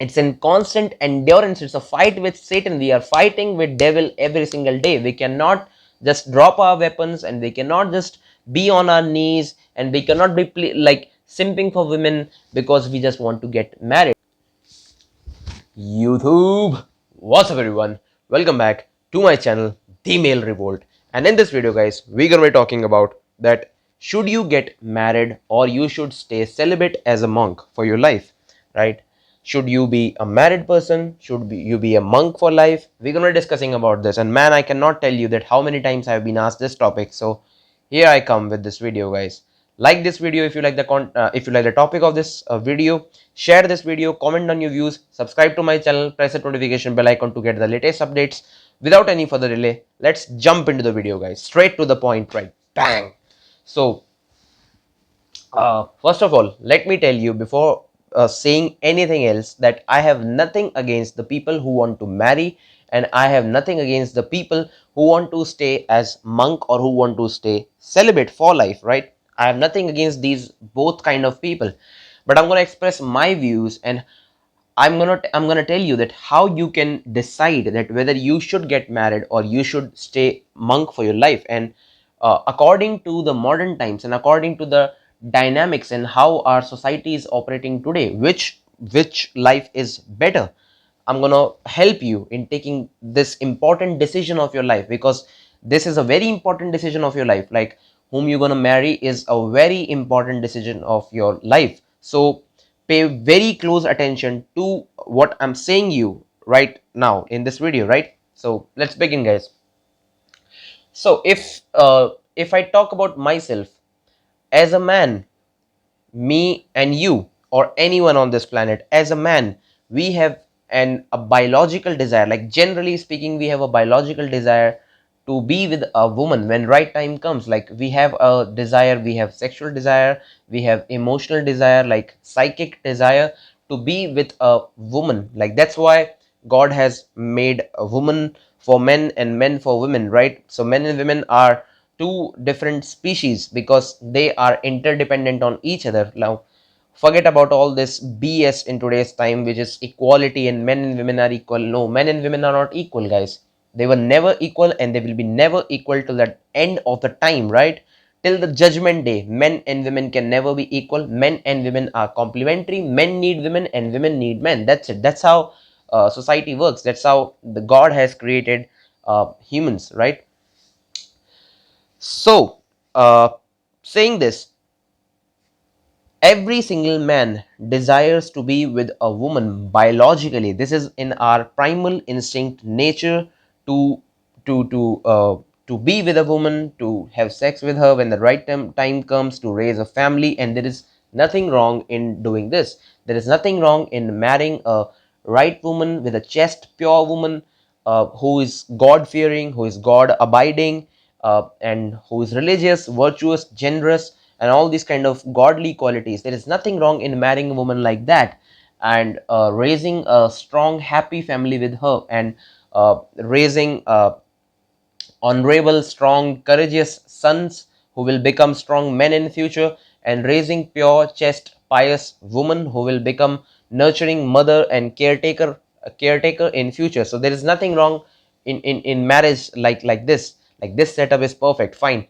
It's in constant endurance. It's a fight with Satan. We are fighting with devil every single day. We cannot just drop our weapons, and we cannot just be on our knees, and we cannot be like simping for women because we just want to get married. YouTube, what's up everyone? Welcome back to my channel, The Male Revolt. And in this video, guys, we're gonna be talking about that should you get married or you should stay celibate as a monk for your life, right? Should you be a married person? Should you be a monk for life? We're gonna be discussing about this. And man, I cannot tell you that how many times I've been asked this topic. So here I come with this video, guys. Like this video if you like the topic of this video. Share this video, comment on your views, subscribe to my channel, press the notification bell icon to get the latest updates. Without any further delay, let's jump into the video, guys. Straight to the point, right? Bang. So first of all, let me tell you before saying anything else that I have nothing against the people who want to marry, and I have nothing against the people who want to stay as monk or who want to stay celibate for life, right? I have nothing against these both kind of people, but I'm going to express my views, and I'm gonna tell you that how you can decide that whether you should get married or you should stay monk for your life. And according to the modern times and according to the dynamics and how our society is operating today, which life is better, I'm gonna help you in taking this important decision of your life, because this is a very important decision of your life. Like, whom you're gonna marry is a very important decision of your life. So pay very close attention to what I'm saying you right now in this video, right? So let's begin, guys. So if I talk about myself as a man, me and you or anyone on this planet, as a man, we have a biological desire. Like, generally speaking, we have a biological desire to be with a woman when right time comes. Like, we have a desire, we have sexual desire, we have emotional desire, like psychic desire to be with a woman. Like, that's why God has made a woman for men and men for women, right? So men and women are two different species because they are interdependent on each other. Now, forget about all this BS in today's time, which is equality and men and women are equal. No, men and women are not equal, guys. They were never equal, and they will be never equal till the end of the time, right? Till the judgment day, men and women can never be equal. Men and women are complementary. Men need women and women need men. That's it. That's how society works. That's how the God has created humans, right? So, saying this, every single man desires to be with a woman biologically. This is in our primal instinct nature to to be with a woman, to have sex with her when the right time comes, to raise a family. And there is nothing wrong in doing this. There is nothing wrong in marrying a right woman, with a chaste pure woman, who is God fearing, who is God abiding, and who is religious, virtuous, generous, and all these kind of godly qualities. There is nothing wrong in marrying a woman like that, and raising a strong happy family with her, and raising honorable, strong, courageous sons who will become strong men in future, and raising pure, chaste, pious woman who will become nurturing mother and caretaker in future. So there is nothing wrong in marriage like this. Like, this setup is perfect, fine.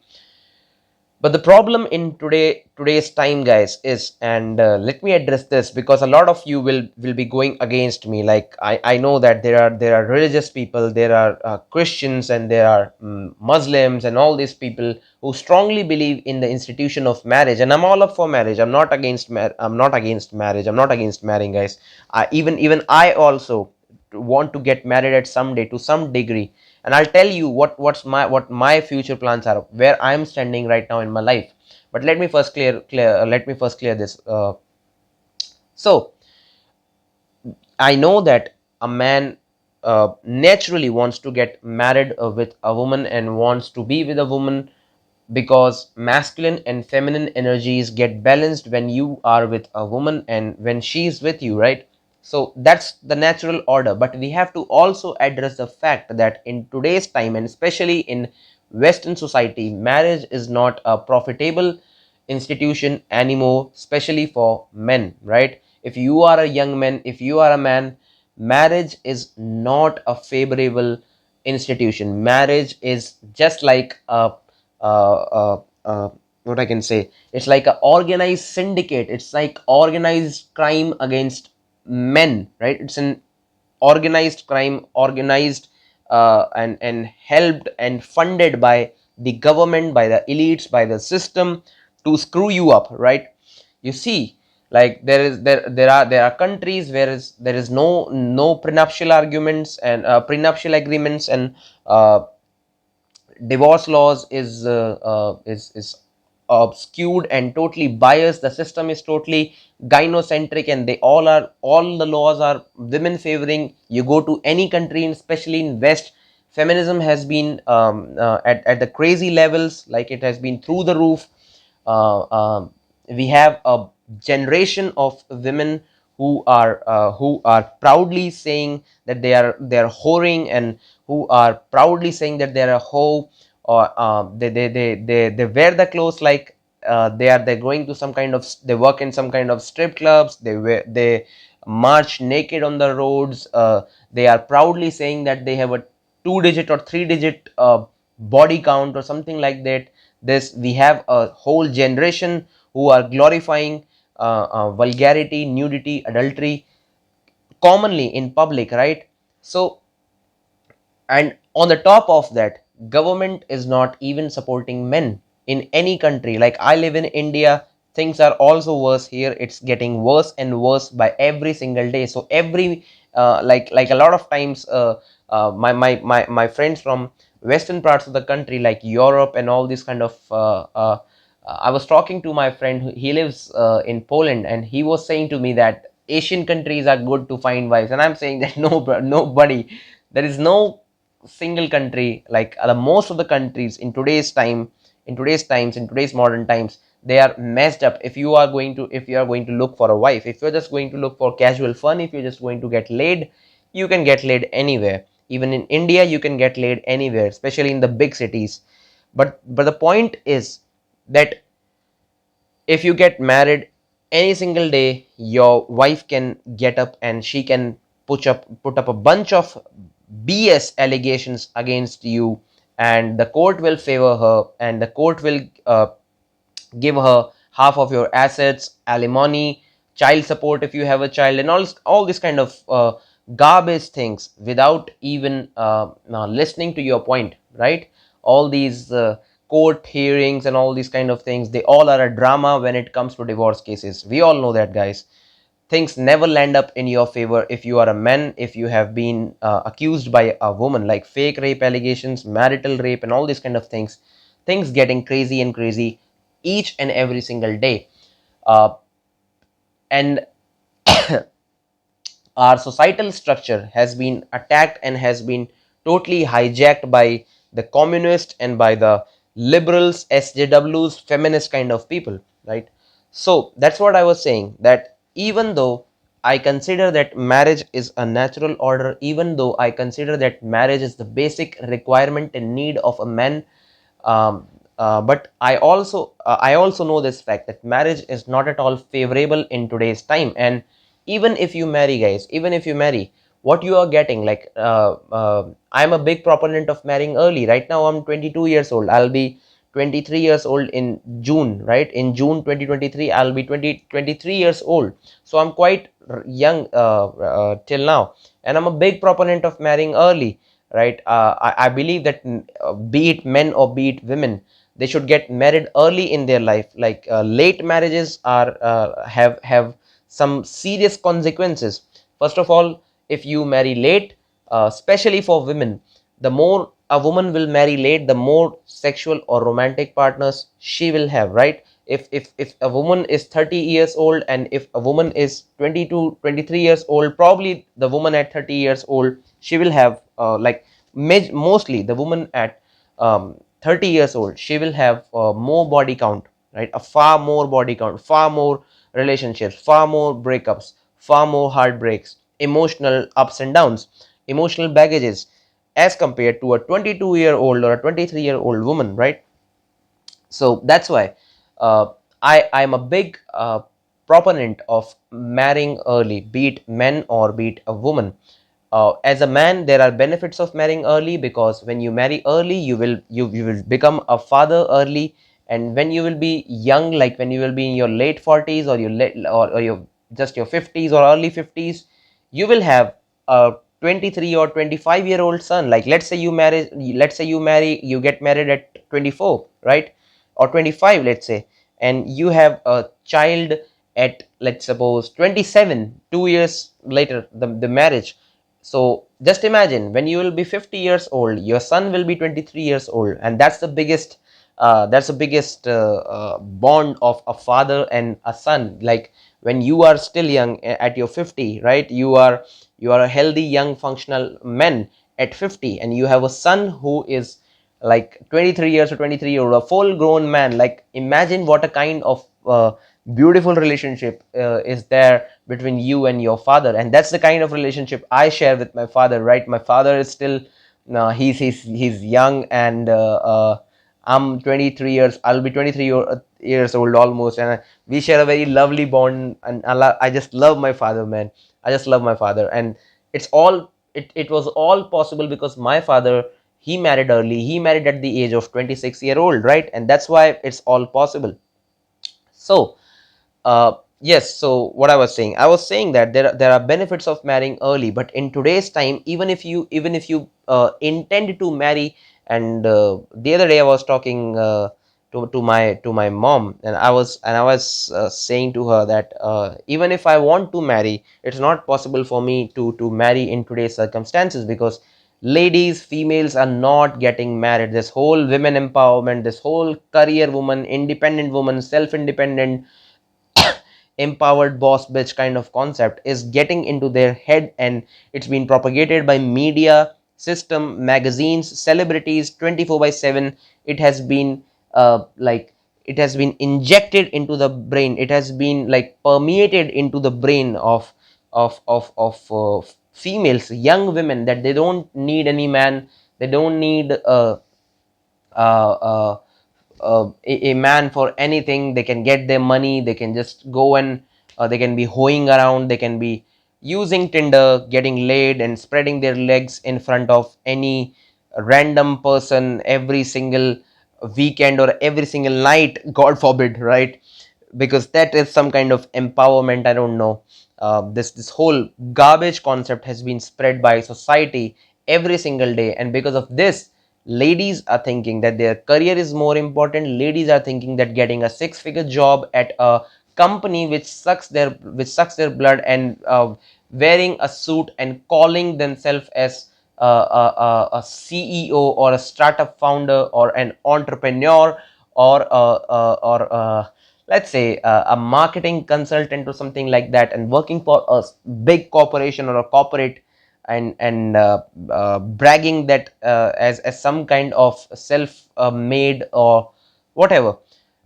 But the problem in today's time, guys, is, and let me address this, because a lot of you will be going against me. Like, I know that there are religious people, there are Christians, and there are Muslims, and all these people who strongly believe in the institution of marriage. And I'm all up for marriage. I'm not against I'm not against marriage. I'm not against marrying, guys. Even I also want to get married at some day, to some degree. And I'll tell you what my future plans are, where I'm standing right now in my life. But let me first clear this. So I know that a man naturally wants to get married with a woman and wants to be with a woman, because masculine and feminine energies get balanced when you are with a woman and when she is with you, right? So that's the natural order. But we have to also address the fact that in today's time, and especially in Western society, marriage is not a profitable institution anymore, especially for men, right? if you are a young man, if you are a man, marriage is not a favorable institution. Marriage is just like what I can say, it's like a organized syndicate, it's like organized crime against men, right? It's an organized crime, organized and helped and funded by the government, by the elites, by the system to screw you up, right? You see, like there are countries where there is no prenuptial arguments and prenuptial agreements, and divorce laws is skewed and totally biased. The system is totally gynocentric, and all the laws are women favoring. You go to any country, especially in West, feminism has been at the crazy levels, like it has been through the roof. We have a generation of women who are proudly saying that they are whoring, and who are proudly saying that they are a hoe, or they wear the clothes like they're going to some kind of, they work in some kind of strip clubs, they march naked on the roads, they are proudly saying that they have a 2 digit or 3 digit body count or something like that. This, we have a whole generation who are glorifying vulgarity, nudity, adultery commonly in public, right? So, and on the top of that, government is not even supporting men in any country. Like, I live in India, things are also worse here. It's getting worse and worse by every single day. So every like a lot of times, my friends from western parts of the country, like Europe and all this kind of I was talking to my friend he lives in Poland, and he was saying to me that Asian countries are good to find wives, and I'm saying that no, nobody, there is no single country, like the most of the countries in today's time, in today's times, in today's modern times, they are messed up. If you are going to look for a wife, if you're just going to look for casual fun, if you're just going to get laid, you can get laid anywhere. Even in India, you can get laid anywhere, especially in the big cities. But the point is that if you get married, any single day your wife can get up and she can put up a bunch of BS allegations against you, and the court will favor her, and the court will give her half of your assets, alimony, child support if you have a child, and all this kind of garbage things, without even listening to your point, right? All these court hearings and all these kind of things, they all are a drama when it comes to divorce cases. We all know that, guys. Things never land up in your favor if you are a man, if you have been accused by a woman, like fake rape allegations, marital rape, and all these kind of things. Things getting crazy and crazy each and every single day. And our societal structure has been attacked and has been totally hijacked by the communists and by the liberals, SJWs, feminist kind of people, right? So that's what I was saying, that even though I consider that marriage is a natural order, even though I consider that marriage is the basic requirement and need of a man, um, but I also know this fact that marriage is not at all favorable in today's time. And even if you marry, guys, even if you marry, what you are getting, like I'm a big proponent of marrying early. Right now I'm 22 years old, I'll be 23 years old in June, right? In June 2023 I'll be 23 years old. So I'm quite young till now, and I'm a big proponent of marrying early, right? I believe that be it men or be it women, they should get married early in their life. Like late marriages are have some serious consequences. First of all, if you marry late, especially for women, the more a woman will marry late, the more sexual or romantic partners she will have, right? If a woman is 30 years old, and if a woman is 22 23 years old, probably the woman at 30 years old, she will have mostly the woman at 30 years old, she will have more body count, right? A far more body count, far more relationships, far more breakups, far more heartbreaks, emotional ups and downs, emotional baggages, as compared to a 22-year-old or a 23-year-old woman, right? So that's why I'm a big proponent of marrying early, be it men or be it a woman. As a man, there are benefits of marrying early, because when you marry early, you will become a father early. And when you will be young, like when you will be in your late 40s, or your late, or your just your 50s or early 50s, you will have a 23 or 25-year-old son. Like, let's say you get married at 24, right, or 25, let's say, and you have a child at, let's suppose, 27, 2 years later, the marriage. So just imagine, when you will be 50 years old, your son will be 23 years old, and that's the biggest bond of a father and a son. Like, when you are still young, at your 50, right, you are a healthy young functional man at 50, and you have a son who is like 23 years or 23 or a full grown man. Like, imagine what a kind of beautiful relationship is there between you and your father. And that's the kind of relationship I share with my father, right? My father is still, he's young, and I'm 23 years, I'll be 23 years old almost, and we share a very lovely bond. And I just love my father, man. I just love my father. And it was all possible because my father, he married early. He married at the age of 26-year-old, right? And that's why it's all possible. So yes, so what I was saying that there are benefits of marrying early, but in today's time, even if you intend to marry. And the other day I was talking to my mom, and I was saying to her that even if I want to marry, it's not possible for me to marry in today's circumstances, because ladies, females are not getting married. This whole women empowerment, this whole career woman, independent woman, self independent, empowered boss bitch kind of concept is getting into their head, and it's been propagated by media system, magazines, celebrities, 24 by 7. It has been like, it has been injected into the brain. It has been like permeated into the brain of females, young women, that they don't need any man. They don't need uh, uh, a man for anything. They can get their money. They can just go and they can be hoeing around. They can be using Tinder, getting laid, and spreading their legs in front of any random person every single weekend or every single night, God forbid, right? Because that is some kind of empowerment. I don't know. This whole garbage concept has been spread by society every single day, and because of this, ladies are thinking that their career is more important. Ladies are thinking that getting a six-figure job at a company which sucks their blood, and wearing a suit and calling themselves as a CEO or a startup founder or an entrepreneur, or let's say a marketing consultant or something like that, and working for a big corporation or a corporate, and bragging that as some kind of self made or whatever,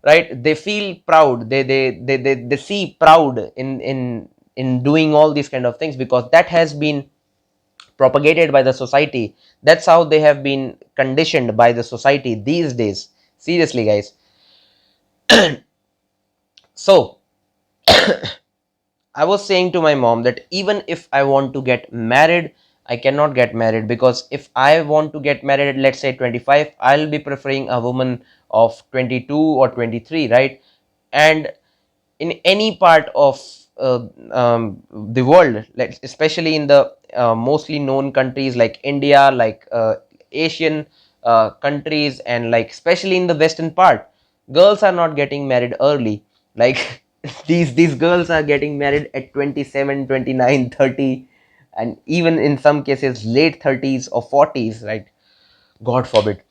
right? They feel proud. They see proud in doing all these kind of things, because that has been propagated by the society. That's how they have been conditioned by the society these days. Seriously, guys. So I was saying to my mom that even if I want to get married, I cannot get married, because if I want to get married at, let's say, 25, I'll be preferring a woman of 22 or 23, right? And in any part of the world, especially in the mostly known countries like India, like Asian countries, and like especially in the western part, girls are not getting married early. Like, these girls are getting married at 27, 29, 30, and even in some cases late 30s or 40s, right? God forbid.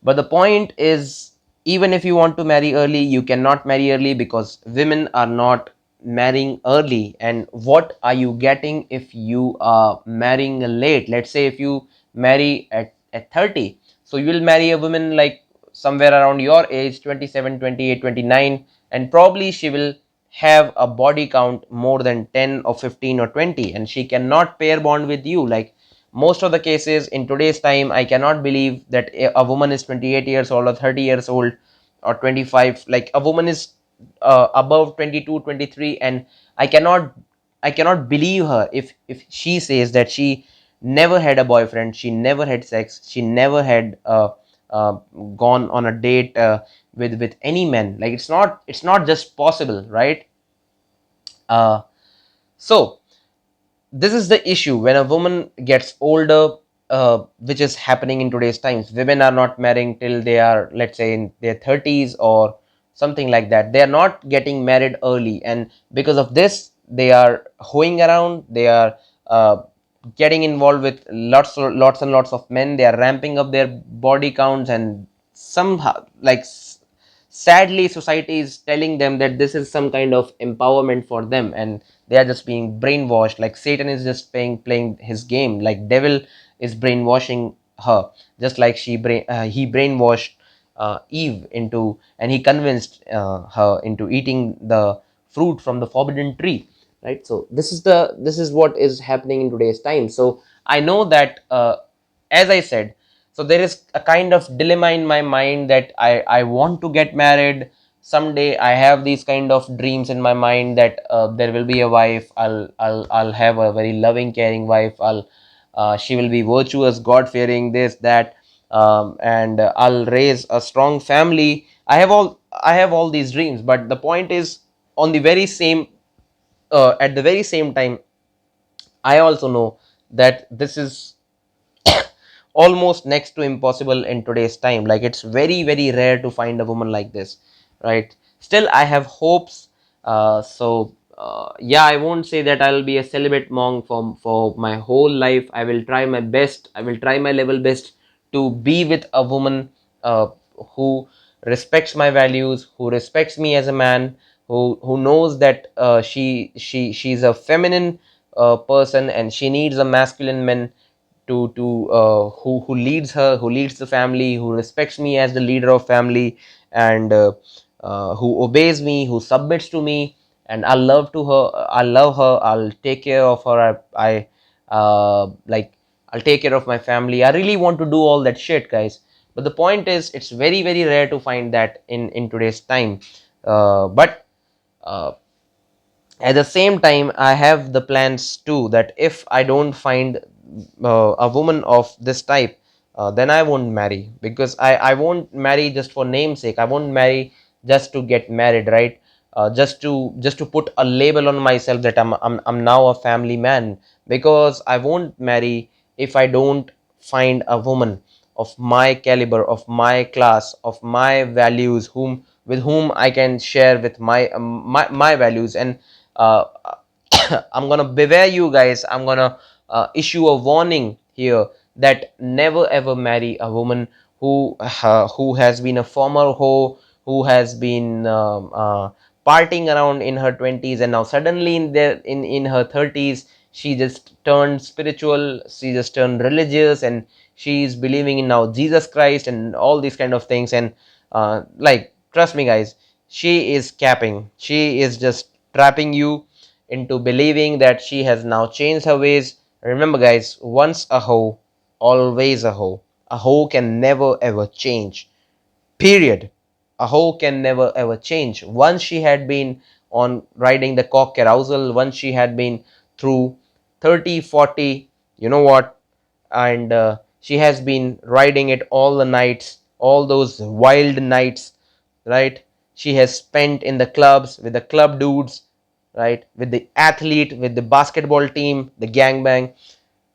But the point is, even if you want to marry early, you cannot marry early, because women are not marrying early. And what are you getting if you are marrying late? Let's say if you marry at 30, so you will marry a woman like somewhere around your age, 27, 28, 29, and probably she will have a body count more than 10 or 15 or 20, and she cannot pair bond with you. Like, most of the cases in today's time, I cannot believe that a woman is 28 years old or 30 years old or 25. Like, a woman is above 22, 23, and i cannot I cannot believe her if she says that she never had a boyfriend, she never had sex, she never had uh, gone on a date with any man. Like, it's not just possible, right? uh, so this is the issue when a woman gets older, which is happening in today's times. Women are not marrying till they are, let's say, in their 30s or something like that. They are not getting married early, and because of this they are hoeing around, they are getting involved with lots and lots of men. They are ramping up their body counts, and somehow, like, sadly, society is telling them that this is some kind of empowerment for them, and they are just being brainwashed. Like, Satan is just playing his game. Like, devil is brainwashing her, just like he brainwashed Eve into, and he convinced her into eating the fruit from the forbidden tree, right? So this is what is happening in today's time. So I know that, as I said, so there is a kind of dilemma in my mind that I want to get married someday. I have these kind of dreams in my mind that there will be a wife. I'll have a very loving, caring wife. She will be virtuous, God fearing, this that, and I'll raise a strong family. I have all these dreams, but the point is, on the very same at the very same time, I also know that this is almost next to impossible in today's time. Like, it's very, very rare to find a woman like this, right? Still, I have hopes. Yeah, I won't say that I'll be a celibate monk for my whole life. I will try my best, I will try my level best to be with a woman who respects my values, who respects me as a man, who knows that she's a feminine person, and she needs a masculine man to who leads her, who leads the family, who respects me as the leader of family, and who obeys me, who submits to me, and I love her, I'll take care of her. Like, I'll take care of my family. I really want to do all that shit, guys. But the point is, it's very, very rare to find that in today's time. But uh, at the same time, I have the plans too, that if I don't find a woman of this type, then I won't marry, because I won't marry just for namesake. I won't marry just to get married, right? Just to put a label on myself that I'm now a family man. Because I won't marry if I don't find a woman of my caliber, of my class, of my values, whom I can share with my values. And uh, I'm gonna beware you guys. I'm gonna issue a warning here that never ever marry a woman who has been a former hoe, who has been partying around in her 20s, and now suddenly in her 30s she just turned spiritual, she just turned religious, and she's believing in now Jesus Christ and all these kind of things. And like, trust me, guys, she is capping. She is just trapping you into believing that she has now changed her ways. Remember, guys, once a hoe, always a hoe. A hoe can never ever change. Period. A hoe can never ever change. Once she had been on riding the cock carousel, once she had been through 30, 40, you know what? And she has been riding it all the nights, all those wild nights, right? She has spent in the clubs with the club dudes, right? With the athlete, with the basketball team, the gangbang.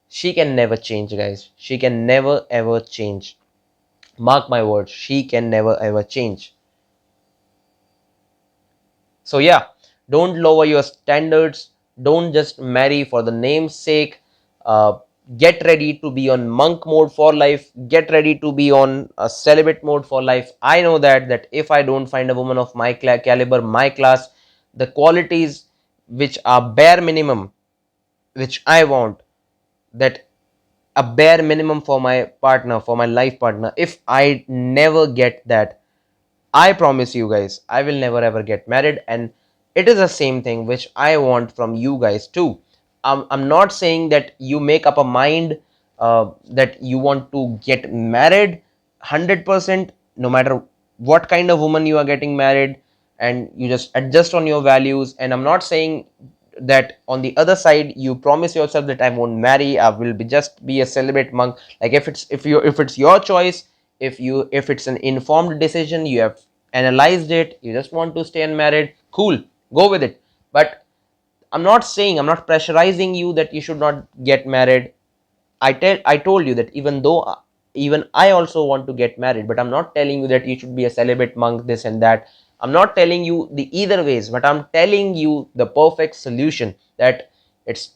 She can never change, guys. She can never ever change. Mark my words, she can never ever change. So yeah, don't lower your standards. Don't just marry for the name's sake. Uh, get ready to be on monk mode for life. Get ready to be on a celibate mode for life. I know that if I don't find a woman of my caliber, my class, the qualities which are bare minimum, which I want, that a bare minimum for my partner, for my life partner, if I never get that, I promise you guys, I will never ever get married. And it is the same thing which I want from you guys too. I'm not saying that you make up a mind that you want to get married 100%, no matter what kind of woman you are getting married. and you just adjust on your values. And I'm not saying that on the other side you promise yourself that I won't marry, I will be just be a celibate monk. Like if it's your choice, if it's an informed decision, you have analyzed it, you just want to stay unmarried, cool, go with it. But I'm not pressurizing you that you should not get married. I told you that even though even I also want to get married, but I'm not telling you that you should be a celibate monk, this and that. I'm not telling you the either ways, but I'm telling you the perfect solution, that it's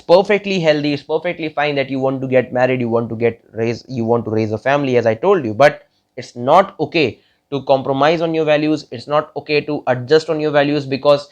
perfectly healthy, it's perfectly fine that you want to get married, you want to raise a family, as I told you. But it's not okay to compromise on your values, it's not okay to adjust on your values. Because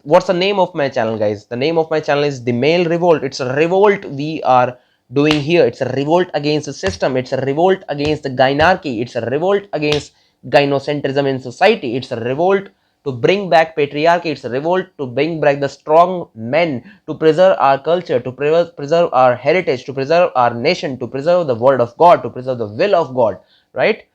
what's the name of my channel, guys? The name of my channel is The Male Revolt. It's a revolt we are doing here. It's a revolt against the system, it's a revolt against the gynarchy, it's a revolt against gynocentrism in society, it's a revolt to bring back patriarchy, it's a revolt to bring back the strong men, to preserve our culture, to preserve our heritage, to preserve our nation, to preserve the word of God, to preserve the will of God, right?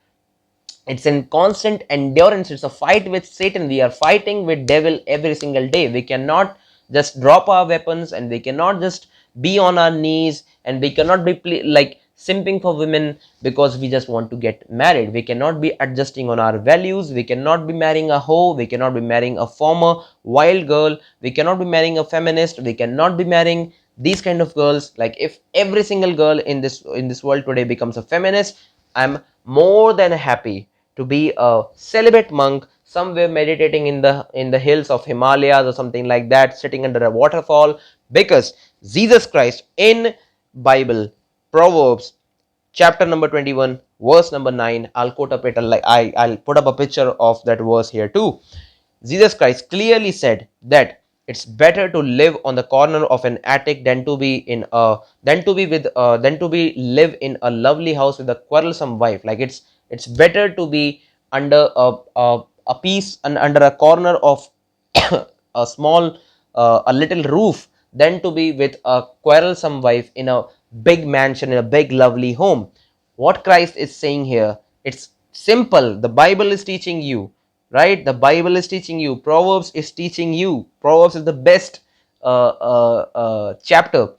It's in constant endurance, it's a fight with Satan, we are fighting with devil every single day. We cannot just drop our weapons, and we cannot just be on our knees, and we cannot be like simping for women because we just want to get married. We cannot be adjusting on our values, we cannot be marrying a hoe, we cannot be marrying a former wild girl, we cannot be marrying a feminist, we cannot be marrying these kind of girls. Like if every single girl in this world today becomes a feminist, I'm more than happy to be a celibate monk somewhere meditating in the hills of Himalayas or something like that, sitting under a waterfall. Because Jesus Christ in Bible, Proverbs chapter number 21, verse number 9, I'll quote up it, like I'll put up a picture of that verse here too. Jesus Christ clearly said that it's better to live on the corner of an attic than to be in a than to be live in a lovely house with a quarrelsome wife. Like it's better to be under a piece and under a corner of a small a little roof than to be with a quarrelsome wife in a big mansion, in a big lovely home. What Christ is saying here, it's simple. The Bible is teaching you, right? The Bible is teaching you, Proverbs is teaching you. Proverbs is the best chapter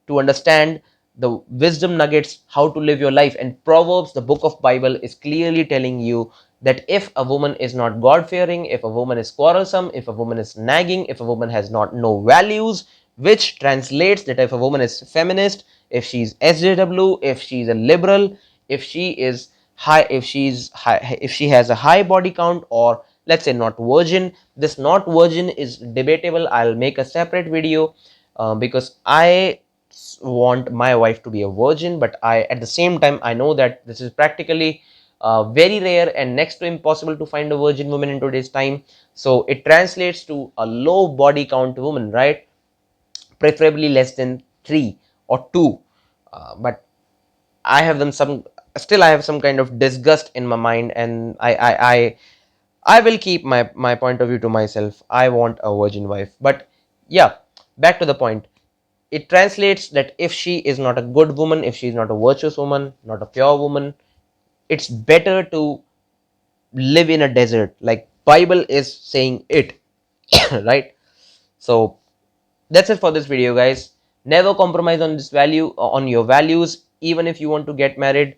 to understand the wisdom nuggets, how to live your life. And Proverbs, the book of Bible, is clearly telling you that if a woman is not God fearing, if a woman is quarrelsome, if a woman is nagging, if a woman has not no values, which translates that if a woman is feminist, if she's SJW, if she's a liberal, if she is high, if she has a high body count, or let's say not virgin. This not virgin is debatable, I'll make a separate video, because I want my wife to be a virgin, but I at the same time I know that this is practically very rare and next to impossible to find a virgin woman in today's time. So it translates to a low body count woman, right? Preferably less than 3 or 2. But I have them some still I have some kind of disgust in my mind, and I will keep my point of view to myself. I want a virgin wife. But yeah, back to the point. It translates that if she is not a good woman, if she is not a virtuous woman, not a pure woman, it's better to live in a desert, like Bible is saying it. Right? So that's it for this video, guys. Never compromise on this value, on your values. Even if you want to get married,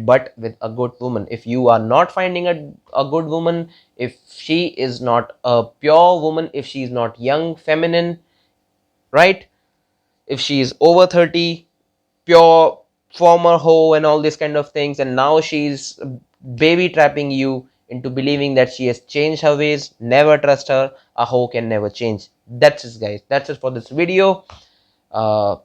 but with a good woman. If you are not finding a good woman, if she is not a pure woman, if she is not young, feminine, right? If she is over 30, pure former hoe and all these kind of things, and now she's baby trapping you into believing that she has changed her ways, never trust her. A hoe can never change. That's it, guys. That's it for this video. uh,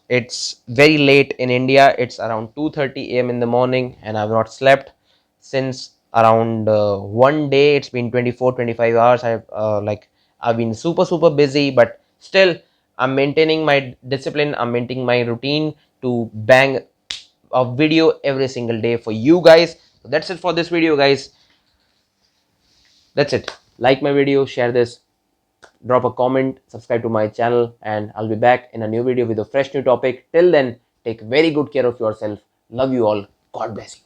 it's very late in India. It's around 2:30 a.m. in the morning, and I've not slept since around one day. It's been 24-25 hours. I've been super busy, but still I'm maintaining my discipline, I'm maintaining my routine to bang a video every single day for you guys. So that's it for this video, guys. That's it. Like my video, share this, drop a comment, subscribe to my channel, and I'll be back in a new video with a fresh new topic. Till then, take very good care of yourself. Love you all. God bless you.